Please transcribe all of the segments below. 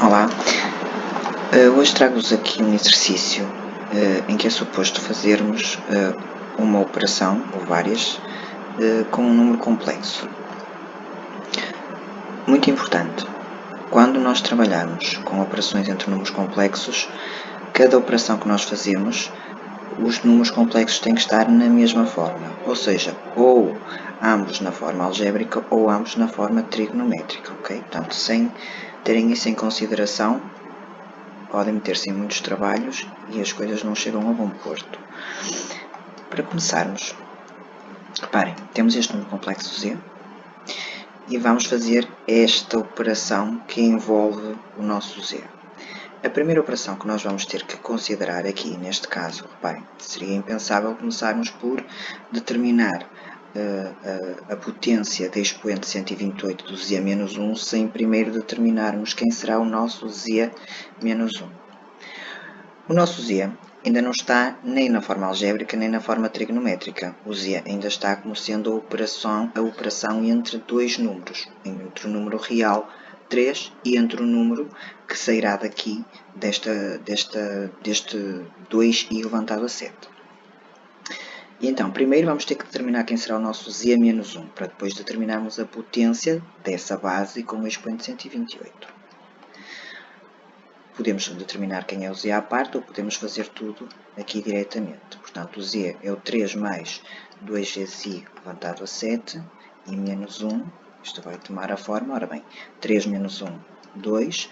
Olá, hoje trago-vos aqui um exercício em que é suposto fazermos uma operação, ou várias, com um número complexo. Muito importante, quando nós trabalharmos com operações entre números complexos, cada operação que nós fazemos, os números complexos têm que estar na mesma forma, ou seja, ou ambos na forma algébrica ou ambos na forma trigonométrica, ok? Portanto, sem terem isso em consideração, podem meter-se em muitos trabalhos e as coisas não chegam a bom porto. Para começarmos, reparem, temos este número complexo Z e vamos fazer esta operação que envolve o nosso Z. A primeira operação que nós vamos ter que considerar aqui, neste caso, reparem, seria impensável começarmos por determinar a potência da expoente 128 do Z menos 1 sem primeiro determinarmos quem será o nosso Z menos 1. O nosso Z ainda não está nem na forma algébrica nem na forma trigonométrica. O Z ainda está como sendo a operação entre dois números, entre o número real 3 e entre o número que sairá daqui deste 2i levantado a 7. E então, primeiro vamos ter que determinar quem será o nosso Z menos 1, para depois determinarmos a potência dessa base com o expoente 128. Podemos determinar quem é o Z à parte ou podemos fazer tudo aqui diretamente. Portanto, o Z é o 3 mais 2 vezes I levantado a 7 e menos 1. Isto vai tomar a forma, ora bem, 3 menos 1, 2.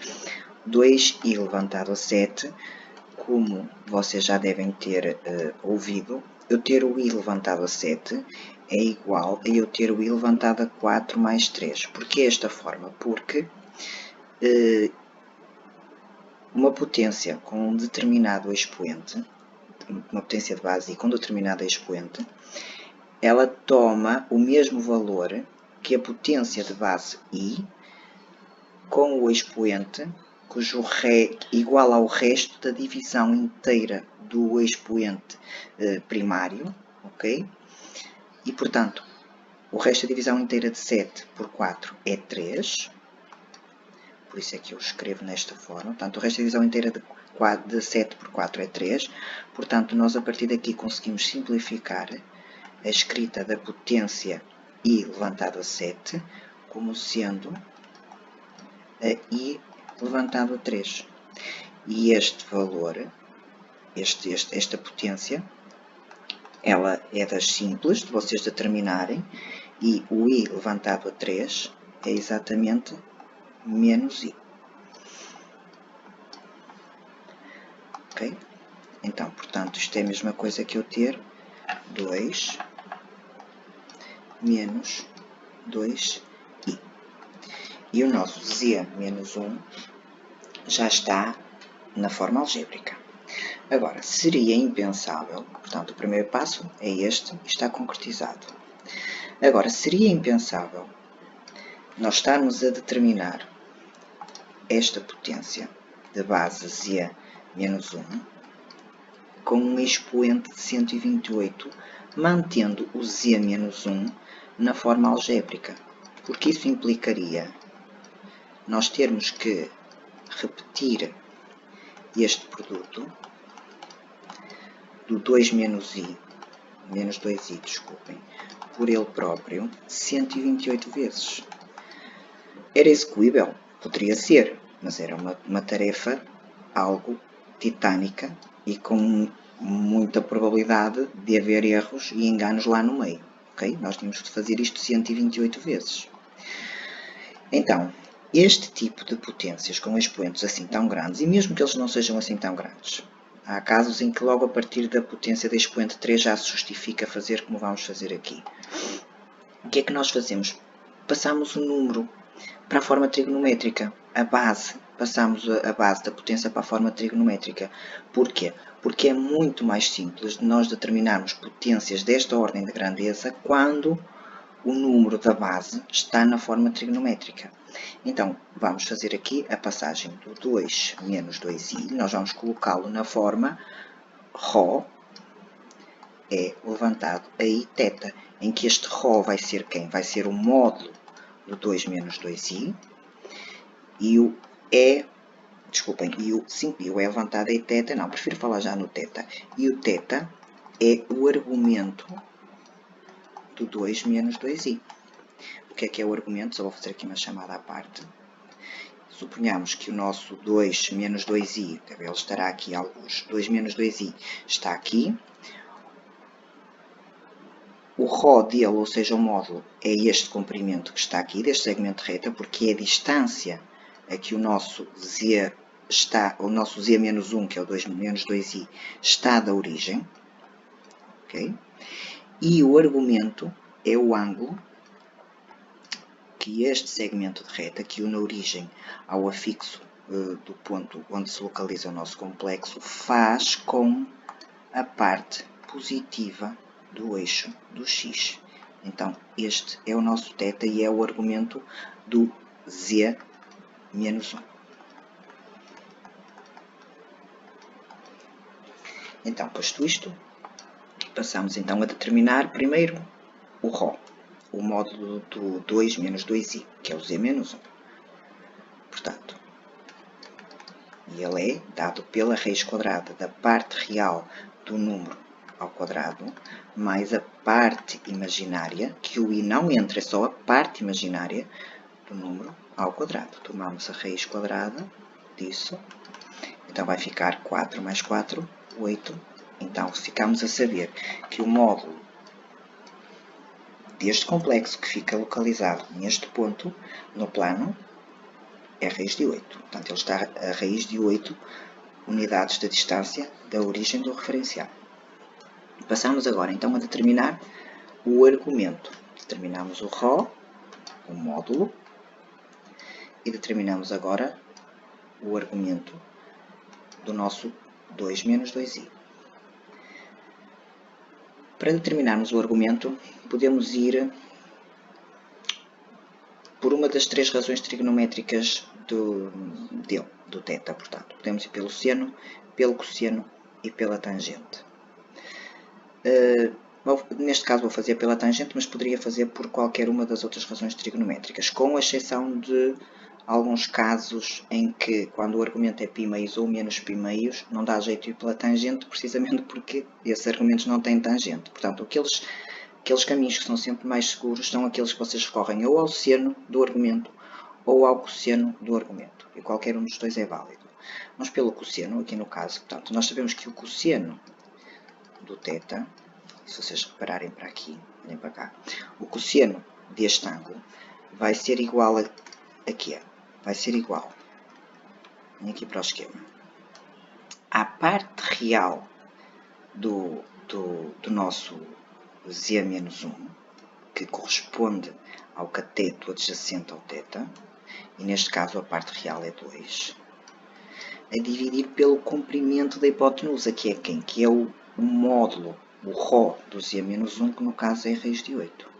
2I levantado a 7, como vocês já devem ter ouvido, eu ter o I levantado a 7 é igual a eu ter o I levantado a 4 mais 3. Porquê esta forma? Porque uma potência com um determinado expoente, uma potência de base I com determinada expoente, ela toma o mesmo valor que a potência de base I com o expoente cujo igual ao resto da divisão inteira do expoente primário, ok? E, portanto, o resto da divisão inteira de 7 por 4 é 3, por isso é que eu escrevo nesta forma. Portanto, o resto da divisão inteira de 7 por 4 é 3. Portanto, nós a partir daqui conseguimos simplificar a escrita da potência I levantado a 7 como sendo a I levantado a 3. E este valor, esta potência, ela é das simples de vocês determinarem, e o I levantado a 3 é exatamente menos I. Ok? Então, portanto, isto é a mesma coisa que eu ter 2 menos 2I. E o nosso Z menos 1 já está na forma algébrica. Agora, seria impensável, portanto, o primeiro passo é este e está concretizado. Agora, seria impensável nós estarmos a determinar esta potência de base Z menos 1 com um expoente de 128, mantendo o Z menos 1 na forma algébrica, porque isso implicaria nós termos que repetir este produto do 2 menos I, menos 2I, desculpem, por ele próprio 128 vezes. Era execuível? Poderia ser, mas era uma tarefa algo titânica e com muita probabilidade de haver erros e enganos lá no meio. Okay? Nós tínhamos que fazer isto 128 vezes. Então, este tipo de potências com expoentes assim tão grandes, e mesmo que eles não sejam assim tão grandes, há casos em que logo a partir da potência da expoente 3 já se justifica fazer como vamos fazer aqui. O que é que nós fazemos? Passamos o número para a forma trigonométrica, a base, passamos a base da potência para a forma trigonométrica. Porquê? Porque é muito mais simples de nós determinarmos potências desta ordem de grandeza quando o número da base está na forma trigonométrica. Então, vamos fazer aqui a passagem do 2 menos 2i, nós vamos colocá-lo na forma ρ é levantado a I θ, em que este ρ vai ser quem? Vai ser o módulo do 2 menos 2i, e o E desculpem, e o 5π é levantado e θ, não, prefiro falar já no θ. E o θ é o argumento do 2 menos 2i. O que é o argumento? Só vou fazer aqui uma chamada à parte. Suponhamos que o nosso 2 menos 2i, ele estará aqui alguns, 2 menos 2i está aqui. O ρ dele, ou seja, o módulo, é este comprimento que está aqui, deste segmento de reta, porque é a distância a que o nosso z está, o nosso z menos 1, que é o 2 menos 2i, está da origem. Okay? E o argumento é o ângulo que este segmento de reta, que une a origem ao afixo do ponto onde se localiza o nosso complexo, faz com a parte positiva do eixo do x. Então, este é o nosso θ e é o argumento do z menos 1. Então, posto isto, passamos então a determinar primeiro o ρ, o módulo do 2 menos 2i, que é o z menos 1. Portanto, ele é dado pela raiz quadrada da parte real do número ao quadrado, mais a parte imaginária, que o i não entra, é só a parte imaginária do número ao quadrado. Tomamos a raiz quadrada disso, então vai ficar 4 mais 4, 8. Então, ficamos a saber que o módulo deste complexo que fica localizado neste ponto no plano é a raiz de 8. Portanto, ele está a raiz de 8 unidades de distância da origem do referencial. Passamos agora então a determinar o argumento. Determinamos o ρ, o módulo, e determinamos agora o argumento do nosso 2 menos 2i. Para determinarmos o argumento, podemos ir por uma das três razões trigonométricas do θ. Portanto, podemos ir pelo seno, pelo cosseno e pela tangente. Neste caso vou fazer pela tangente, mas poderia fazer por qualquer uma das outras razões trigonométricas, com exceção de alguns casos em que, quando o argumento é π meios ou menos π meios, não dá jeito de ir pela tangente, precisamente porque esses argumentos não têm tangente. Portanto, aqueles caminhos que são sempre mais seguros são aqueles que vocês recorrem ou ao seno do argumento ou ao cosseno do argumento. E qualquer um dos dois é válido. Mas pelo cosseno, aqui no caso, portanto, nós sabemos que o cosseno do θ, se vocês repararem para aqui, olhem para cá, o cosseno deste ângulo vai ser igual a quê? Vai ser igual, vem aqui para o esquema, à parte real do nosso z menos 1, que corresponde ao cateto adjacente ao θ, e neste caso a parte real é 2, a dividir pelo comprimento da hipotenusa, que é quem? Que é o módulo, o ρ do z menos 1, que no caso é a raiz de 8.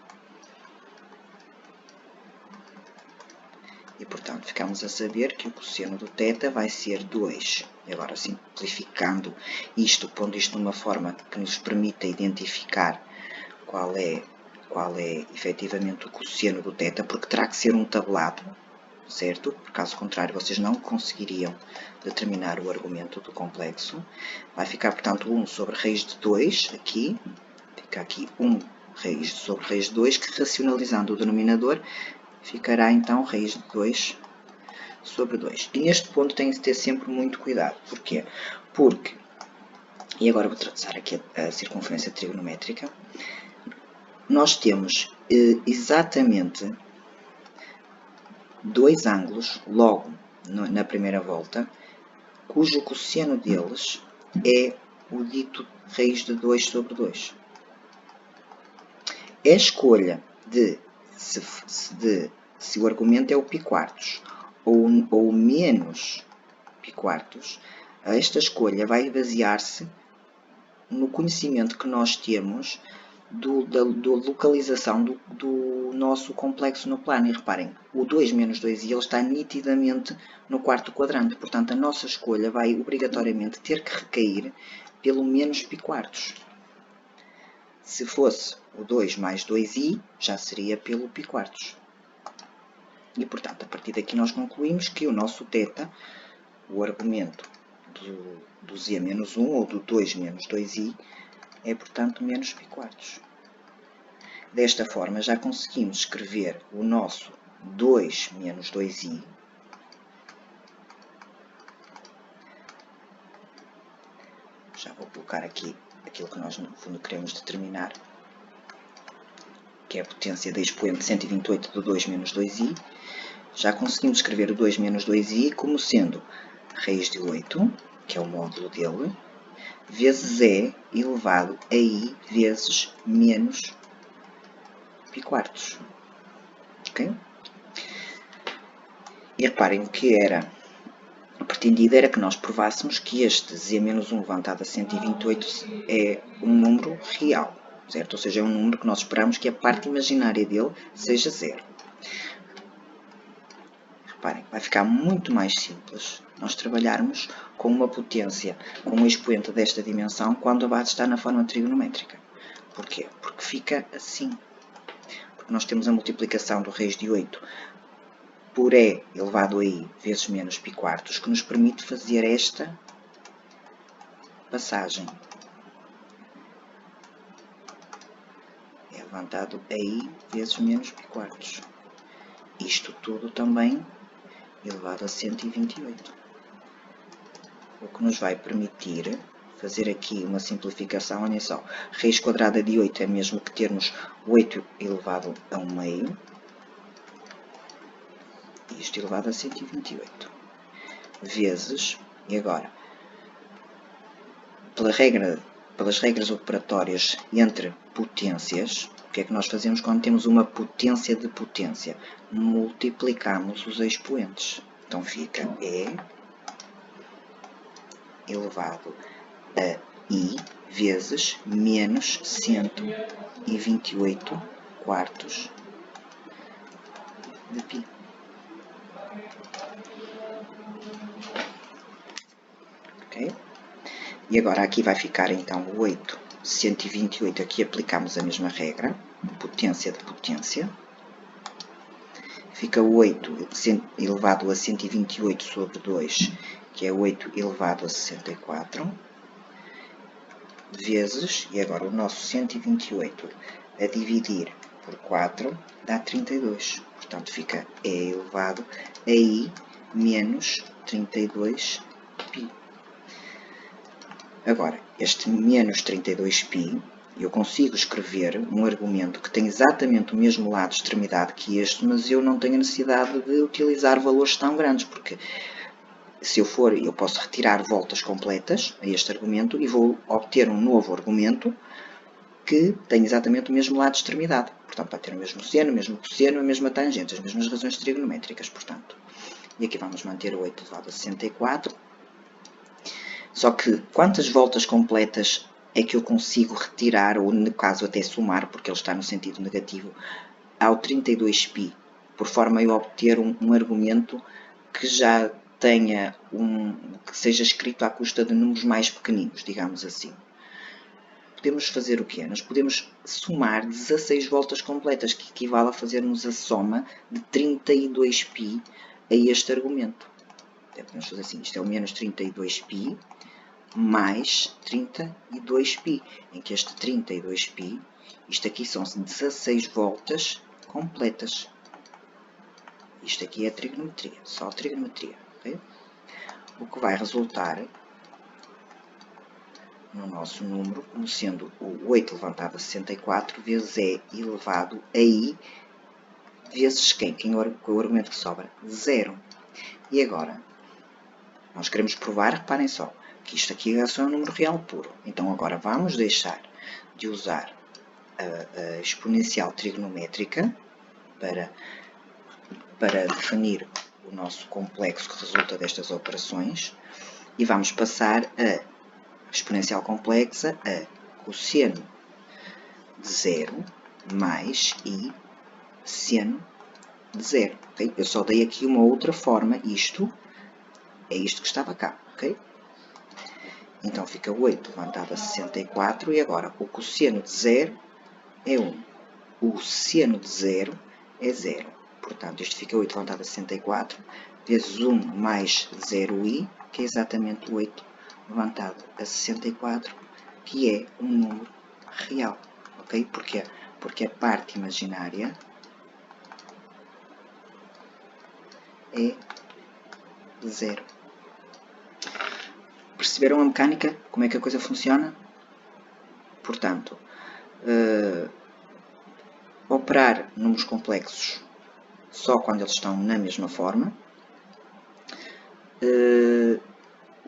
E, portanto, ficamos a saber que o cosseno do θ vai ser 2. E agora, simplificando isto, pondo isto numa forma que nos permita identificar qual é efetivamente o cosseno do θ, porque terá que ser um tabelado, certo? Por caso contrário, vocês não conseguiriam determinar o argumento do complexo. Vai ficar, portanto, 1 sobre raiz de 2, aqui. Fica aqui 1 sobre raiz de 2, que racionalizando o denominador, ficará então raiz de 2 sobre 2. E neste ponto tem de ter sempre muito cuidado. Porquê? Porque, e agora vou traçar aqui a circunferência trigonométrica, nós temos exatamente dois ângulos, logo na primeira volta, cujo cosseno deles é o dito raiz de 2 sobre 2. É a escolha de se o argumento é o π² ou menos π², esta escolha vai basear-se no conhecimento que nós temos da localização do nosso complexo no plano. E reparem, o 2 menos 2i ele está nitidamente no quarto quadrante, portanto a nossa escolha vai obrigatoriamente ter que recair pelo menos π². Se fosse o 2 mais 2i, já seria pelo π². E, portanto, a partir daqui nós concluímos que o nosso θ o argumento do z menos 1 ou do 2 menos 2i é, portanto, menos π quartos. Desta forma, já conseguimos escrever o nosso 2 menos 2i já vou colocar aqui aquilo que nós, no fundo, queremos determinar, que é a potência da expoente 128 do 2 menos 2i. Já conseguimos escrever o 2 menos 2i como sendo raiz de 8, que é o módulo dele, vezes e elevado a i vezes menos π quartos. Ok? E reparem, o que era pretendido era que nós provássemos que este z-1 levantado a 128 é um número real, certo? Ou seja, é um número que nós esperamos que a parte imaginária dele seja zero. Reparem, vai ficar muito mais simples nós trabalharmos com uma potência, com um expoente desta dimensão, quando a base está na forma trigonométrica. Porquê? Porque fica assim. Porque nós temos a multiplicação do raiz de 8 por e elevado a i vezes menos π quartos, que nos permite fazer esta passagem. É elevado a i vezes menos π quartos. Isto tudo também elevado a 128. O que nos vai permitir fazer aqui uma simplificação. Olhem só, raiz quadrada de 8 é mesmo que termos 8 elevado a 1 meio. Isto elevado a 128. Vezes, e agora, pelas regras operatórias entre potências, o que é que nós fazemos quando temos uma potência de potência? Multiplicamos os expoentes. Então fica E elevado a I vezes menos 128 quartos de π. Ok? E agora aqui vai ficar então o 8, 128, aqui aplicamos a mesma regra, potência de potência. Fica 8 elevado a 128 sobre 2, que é 8 elevado a 64, vezes, e agora o nosso 128 a dividir por 4 dá 32. Portanto, fica E elevado a I menos 32π. Agora, este menos 32π, eu consigo escrever um argumento que tem exatamente o mesmo lado de extremidade que este, mas eu não tenho a necessidade de utilizar valores tão grandes, porque se eu posso retirar voltas completas a este argumento e vou obter um novo argumento que tem exatamente o mesmo lado de extremidade. Portanto, vai ter o mesmo seno, o mesmo cosseno, a mesma tangente, as mesmas razões trigonométricas, portanto. E aqui vamos manter o 8 elevado a 64. Só que quantas voltas completas é que eu consigo retirar, ou no caso até somar, porque ele está no sentido negativo, ao 32π, por forma a eu obter um argumento que já tenha que seja escrito à custa de números mais pequeninos, digamos assim. Podemos fazer o quê? Nós podemos somar 16 voltas completas, que equivale a fazermos a soma de 32π a este argumento. Então, podemos fazer assim, isto é o menos 32π mais 32π, em que este 32π, isto aqui são 16 voltas completas. Isto aqui é trigonometria, só trigonometria. Okay? O que vai resultar no nosso número como sendo o 8 elevado a 64 vezes E elevado a I vezes quem? Qual é o argumento que sobra? 0. E agora, nós queremos provar, reparem só, que isto aqui é só um número real puro. Então agora vamos deixar de usar a exponencial trigonométrica para definir o nosso complexo que resulta destas operações e vamos passar a exponencial complexa a cosseno de 0 mais i seno de 0. Okay? Eu só dei aqui uma outra forma, isto é isto que estava cá. Okay? Então fica 8 levantado a 64 e agora o cosseno de 0 é 1. O seno de 0 é 0. Portanto, isto fica 8 levantado a 64, vezes 1 mais 0i, que é exatamente 8 levantado a 64, que é um número real. Ok? Porquê? Porque a parte imaginária é 0. Perceberam a mecânica? Como é que a coisa funciona? Portanto, operar números complexos só quando eles estão na mesma forma.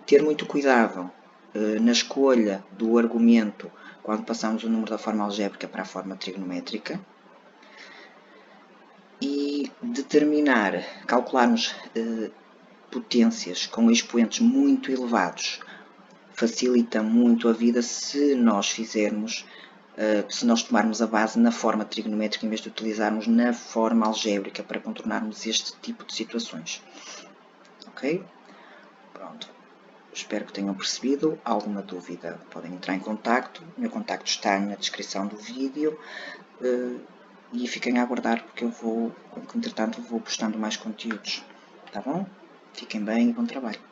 Ter muito cuidado na escolha do argumento quando passamos o número da forma algébrica para a forma trigonométrica. E determinar, calcularmos potências com expoentes muito elevados facilita muito a vida se nós fizermos, se nós tomarmos a base na forma trigonométrica em vez de utilizarmos na forma algébrica para contornarmos este tipo de situações. Ok? Pronto. Espero que tenham percebido. Alguma dúvida podem entrar em contacto. O meu contacto está na descrição do vídeo. E fiquem a aguardar porque eu vou, entretanto, vou postando mais conteúdos. Tá bom? Fiquem bem e bom trabalho.